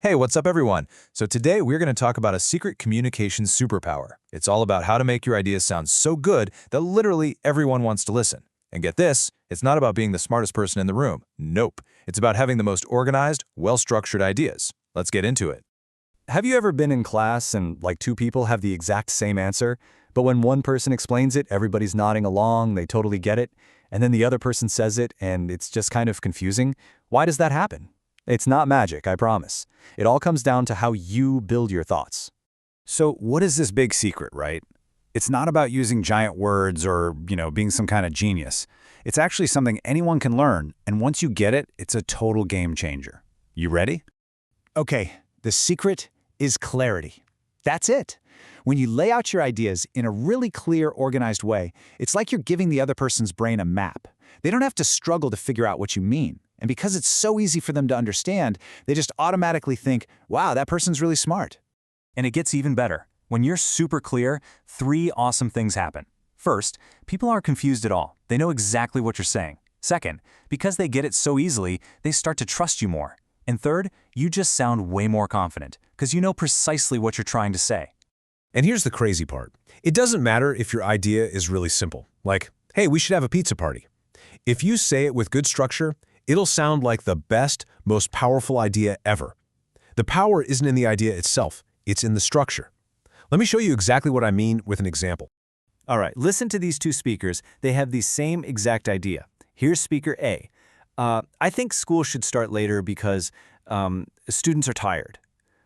Hey, what's up, everyone? So today we're going to talk about a secret communication superpower. It's all about how to make your ideas sound so good that literally everyone wants to listen. And get this, it's not about being the smartest person in the room. Nope. It's about having the most organized, well-structured ideas. Let's get into it. Have you ever been in class and two people have the exact same answer, but when one person explains it, everybody's nodding along, they totally get it, and then the other person says it and it's just kind of confusing? Why does that happen? It's not magic, I promise. It all comes down to how you build your thoughts. So what is this big secret, right? It's not about using giant words or, being some kind of genius. It's actually something anyone can learn, and once you get it, it's a total game changer. You ready? Okay, the secret is clarity. That's it. When you lay out your ideas in a really clear, organized way, it's like you're giving the other person's brain a map. They don't have to struggle to figure out what you mean. And because it's so easy for them to understand, they just automatically think, wow, that person's really smart. And it gets even better. When you're super clear, three awesome things happen. First, people aren't confused at all. They know exactly what you're saying. Second, because they get it so easily, they start to trust you more. And third, you just sound way more confident because you know precisely what you're trying to say. And here's the crazy part. It doesn't matter if your idea is really simple, like, hey, we should have a pizza party. If you say it with good structure, it'll sound like the best, most powerful idea ever. The power isn't in the idea itself, it's in the structure. Let me show you exactly what I mean with an example. All right, listen to these two speakers. They have the same exact idea. Here's speaker A. I think school should start later because students are tired.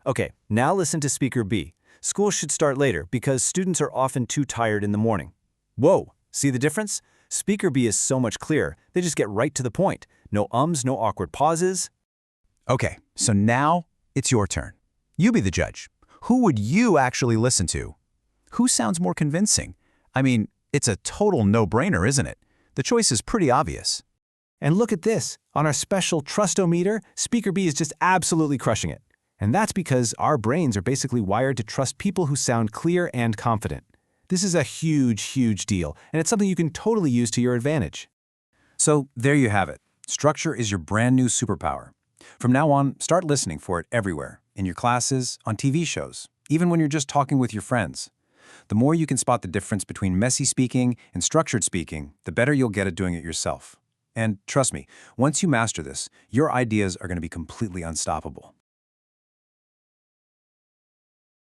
Okay, now listen to speaker B. School should start later because students are often too tired in the morning. Whoa, see the difference? Speaker B is so much clearer. They just get right to the point. No ums, no awkward pauses. Okay, so now it's your turn. You be the judge. Who would you actually listen to? Who sounds more convincing? I mean, it's a total no-brainer, isn't it? The choice is pretty obvious. And look at this. On our special Trustometer, speaker B is just absolutely crushing it. And that's because our brains are basically wired to trust people who sound clear and confident. This is a huge, huge deal, and it's something you can totally use to your advantage. So there you have it. Structure is your brand new superpower. From now on, start listening for it everywhere, in your classes, on TV shows, even when you're just talking with your friends. The more you can spot the difference between messy speaking and structured speaking, the better you'll get at doing it yourself. And trust me, once you master this, your ideas are going to be completely unstoppable.